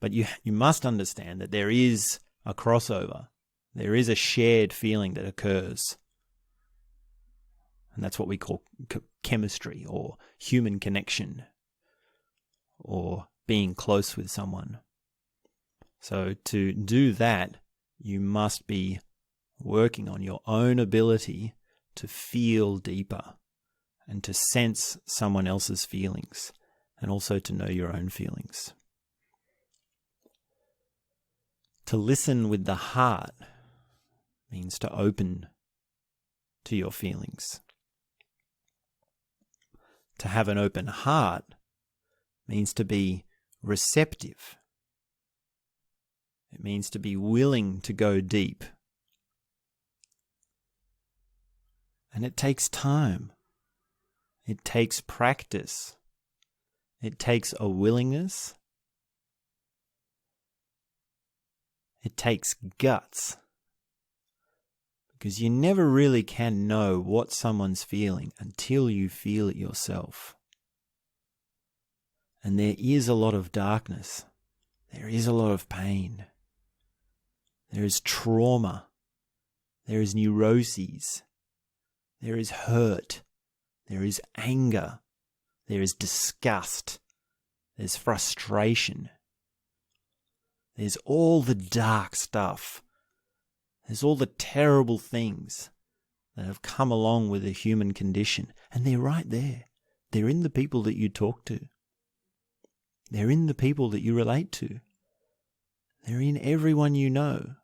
S1: But you must understand that there is a crossover. There is a shared feeling that occurs. And that's what we call chemistry or human connection or being close with someone. So to do that, you must be working on your own ability to feel deeper and to sense someone else's feelings and also to know your own feelings. To listen with the heart means to open to your feelings. To have an open heart means to be receptive. It means to be willing to go deep. And it takes time. It takes practice. It takes a willingness. It takes guts. Because you never really can know what someone's feeling until you feel it yourself. And there is a lot of darkness. There is a lot of pain. There is trauma. There is neuroses. There is hurt. There is anger. There is disgust. There's frustration. There's all the dark stuff. There's all the terrible things that have come along with the human condition. And they're right there. They're in the people that you talk to. They're in the people that you relate to. They're in everyone you know.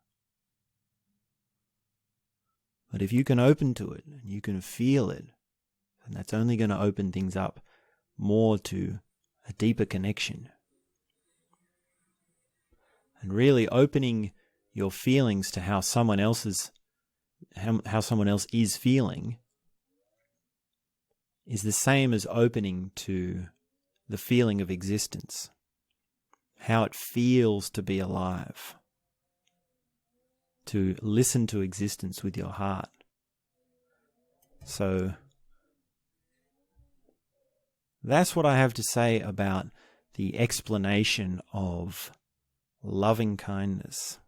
S1: But if you can open to it and you can feel it, then that's only going to open things up more to a deeper connection. And really opening your feelings to how someone else is feeling is the same as opening to the feeling of existence, how it feels to be alive, to listen to existence with your heart. So that's what I have to say about the explanation of loving kindness.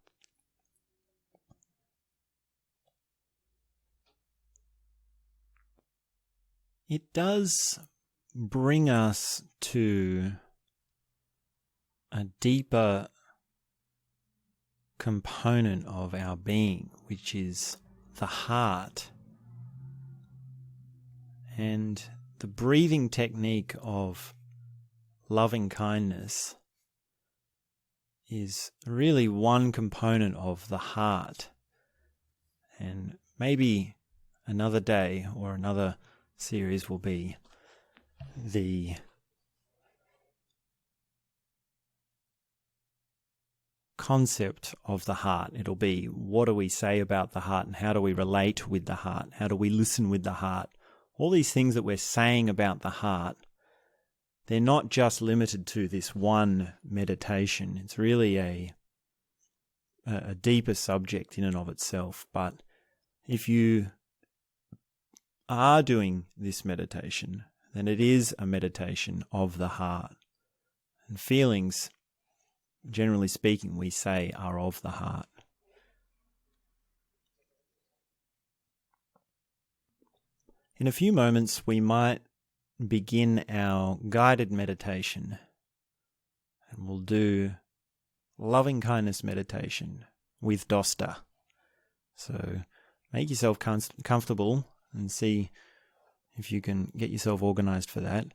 S1: It does bring us to a deeper component of our being, which is the heart. And the breathing technique of loving kindness is really one component of the heart. And maybe another day or another series will be the concept of the heart. It'll be, what do we say about the heart and how do we relate with the heart? How do we listen with the heart? All these things that we're saying about the heart, they're not just limited to this one meditation. It's really a deeper subject in and of itself. But if you are doing this meditation, then it is a meditation of the heart. And feelings, generally speaking, we say are of the heart. In a few moments, we might begin our guided meditation, and we'll do loving kindness meditation with Dosta. So make yourself comfortable and see if you can get yourself organized for that.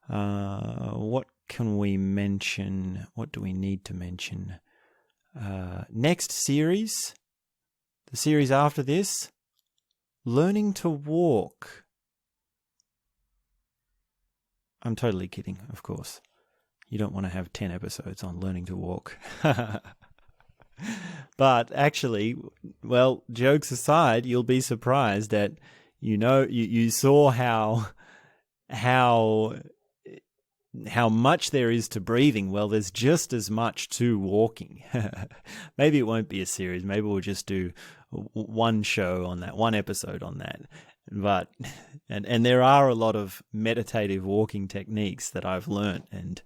S1: What can we mention? What do we need to mention? Next series, the series after this, learning to walk. I'm totally kidding, of course. You don't want to have 10 episodes on learning to walk. But actually, well, jokes aside, you'll be surprised that you saw how much there is to breathing. Well, there's just as much to walking. Maybe it won't be a series. Maybe we'll just do one show on that, one episode on that. But and there are a lot of meditative walking techniques that I've learnt and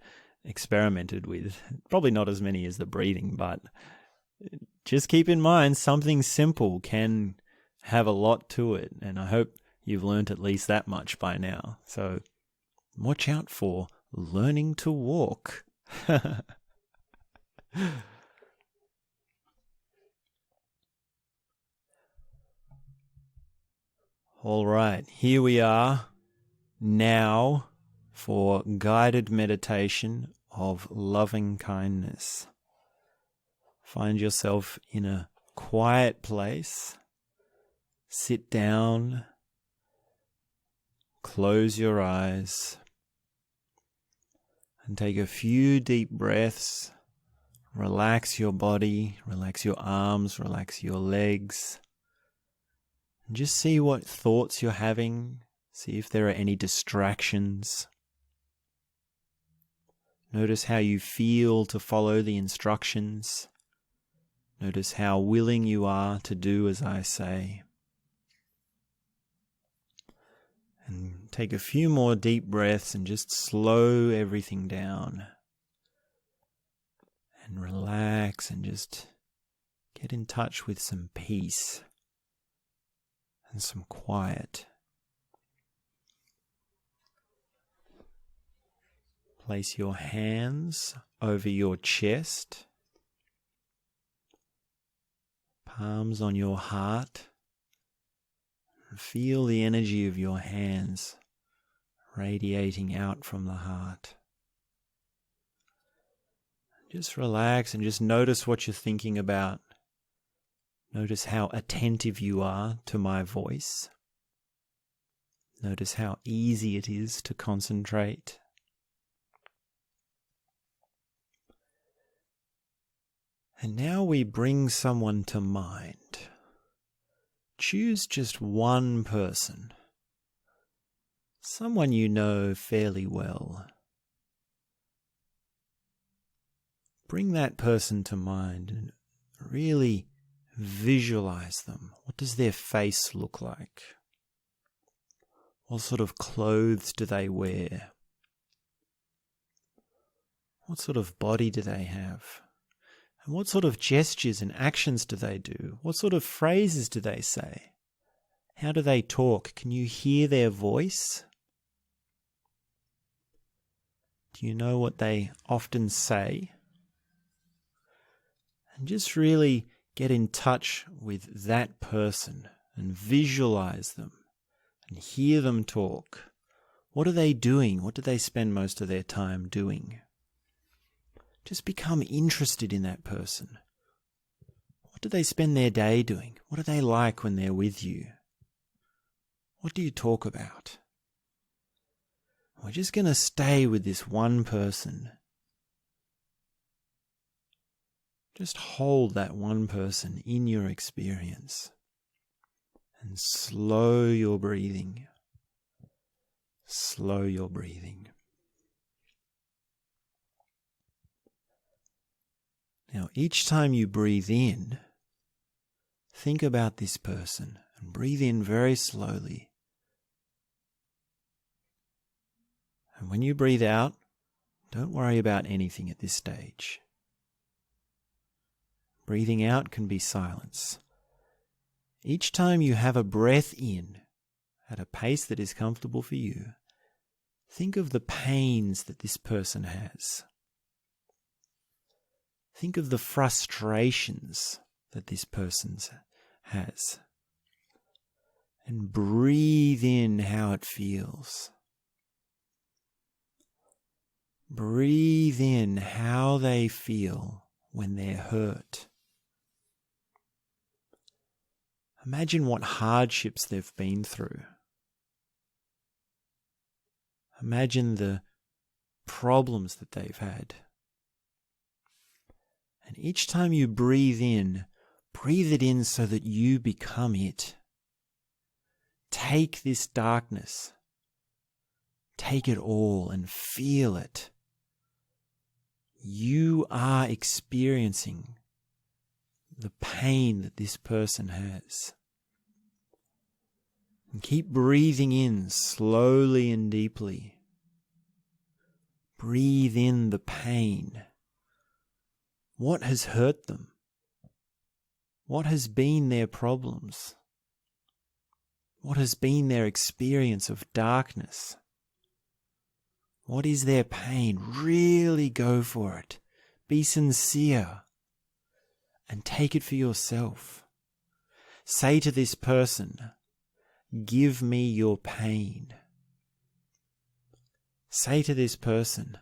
S1: experimented with. Probably not as many as the breathing, but just keep in mind something simple can have a lot to it, and I hope you've learnt at least that much by now. So watch out for learning to walk. All right, here we are now for guided meditation of loving kindness. Find yourself in a quiet place. Sit down. Close your eyes. And take a few deep breaths. Relax your body, relax your arms, relax your legs. And just see what thoughts you're having. See if there are any distractions. Notice how you feel to follow the instructions. Notice how willing you are to do as I say. And take a few more deep breaths and just slow everything down. And relax and just get in touch with some peace and some quiet. Place your hands over your chest, palms on your heart, and feel the energy of your hands radiating out from the heart. Just relax and just notice what you're thinking about. Notice how attentive you are to my voice. Notice how easy it is to concentrate. And now we bring someone to mind. Choose just one person, someone you know fairly well. Bring that person to mind and really visualize them. What does their face look like? What sort of clothes do they wear? What sort of body do they have? And what sort of gestures and actions do they do? What sort of phrases do they say? How do they talk? Can you hear their voice? Do you know what they often say? And just really get in touch with that person and visualize them and hear them talk. What are they doing? What do they spend most of their time doing? Just become interested in that person. What do they spend their day doing? What are they like when they're with you? What do you talk about? We're just going to stay with this one person. Just hold that one person in your experience and slow your breathing. Slow your breathing. Now, each time you breathe in, think about this person and breathe in very slowly. And when you breathe out, don't worry about anything at this stage. Breathing out can be silence. Each time you have a breath in at a pace that is comfortable for you, think of the pains that this person has. Think of the frustrations that this person has. And breathe in how it feels. Breathe in how they feel when they're hurt. Imagine what hardships they've been through. Imagine the problems that they've had. And each time you breathe it in so that you become it. Take this darkness. Take it all and feel it. You are experiencing the pain that this person has. And keep breathing in slowly and deeply. Breathe in the pain. What has hurt them? What has been their problems? What has been their experience of darkness? What is their pain? Really go for it. Be sincere. And take it for yourself. Say to this person, give me your pain. Say to this person,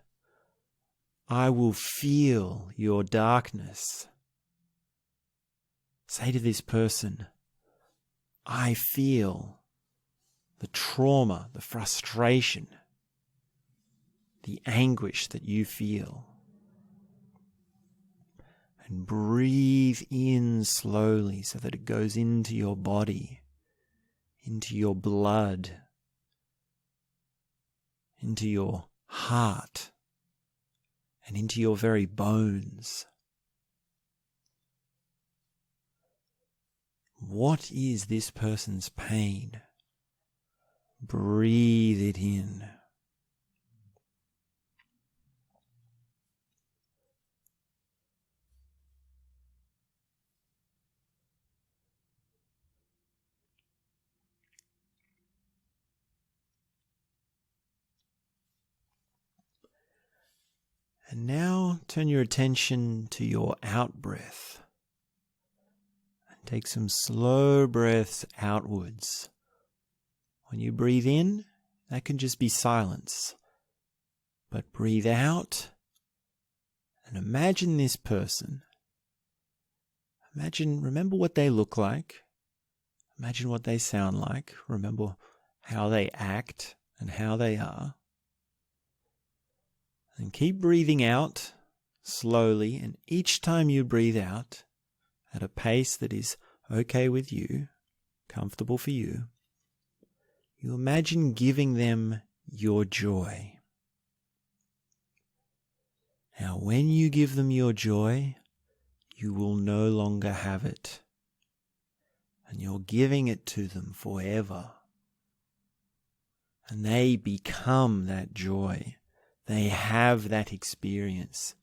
S1: I will feel your darkness. Say to this person, I feel the trauma, the frustration, the anguish that you feel. And breathe in slowly so that it goes into your body, into your blood, into your heart, and into your very bones. What is this person's pain? Breathe it in. And now turn your attention to your out-breath. And take some slow breaths outwards. When you breathe in, that can just be silence. But breathe out and imagine this person. Remember what they look like. Imagine what they sound like. Remember how they act and how they are. And keep breathing out slowly, and each time you breathe out at a pace that is okay with you, comfortable for you, you imagine giving them your joy. Now, when you give them your joy, you will no longer have it, and you're giving it to them forever. And they become that joy. They have that experience.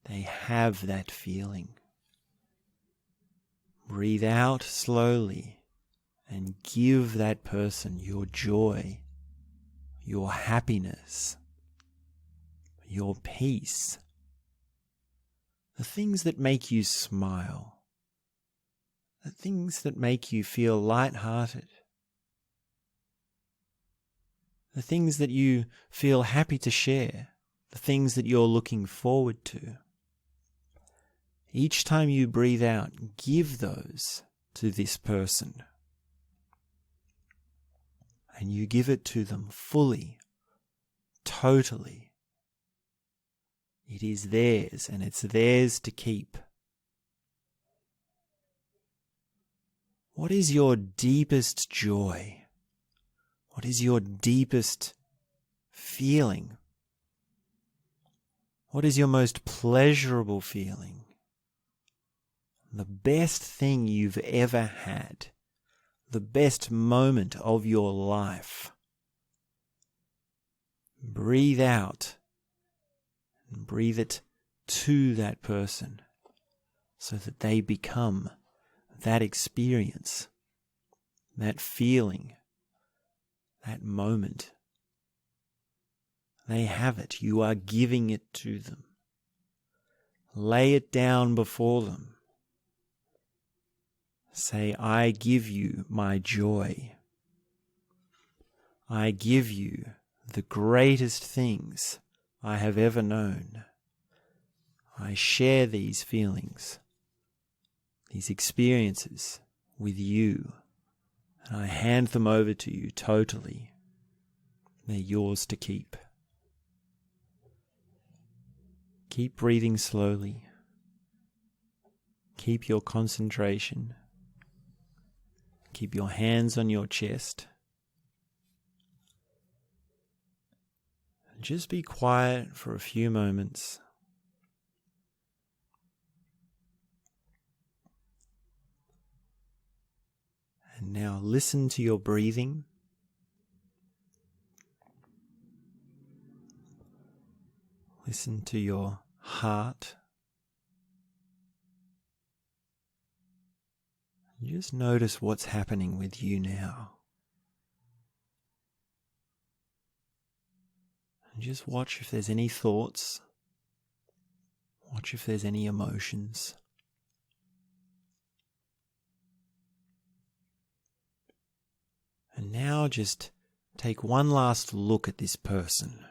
S1: They have that feeling. Breathe out slowly and give that person your joy, your happiness, your peace, the things that make you smile, the things that make you feel light-hearted, the things that you feel happy to share, the things that you're looking forward to. Each time you breathe out, give those to this person. And you give it to them fully, totally. It is theirs, and it's theirs to keep. What is your deepest joy? What is your deepest feeling? What is your most pleasurable feeling? The best thing you've ever had. The best moment of your life. Breathe out and breathe it to that person so that they become that experience, that feeling, that moment. They have it. You are giving it to them. Lay it down before them. Say, I give you my joy. I give you the greatest things I have ever known. I share these feelings, these experiences with you, and I hand them over to you totally. They're yours to keep. Keep breathing slowly. Keep your concentration. Keep your hands on your chest. And just be quiet for a few moments. And now listen to your breathing. Listen to your heart. Just notice what's happening with you now. And just watch if there's any thoughts. Watch if there's any emotions. And now just take one last look at this person.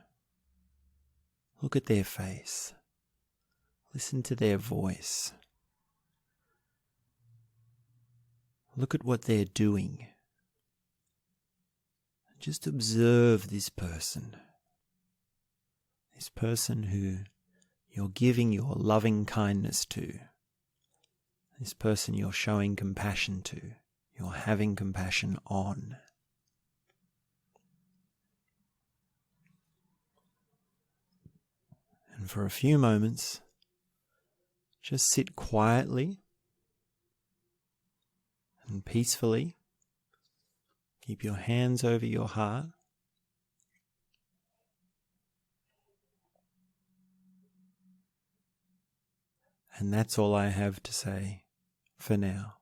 S1: Look at their face. Listen to their voice. Look at what they're doing. Just observe this person who you're giving your loving kindness to, this person you're showing compassion to, you're having compassion on. And for a few moments, just sit quietly and peacefully. Keep your hands over your heart. And that's all I have to say for now.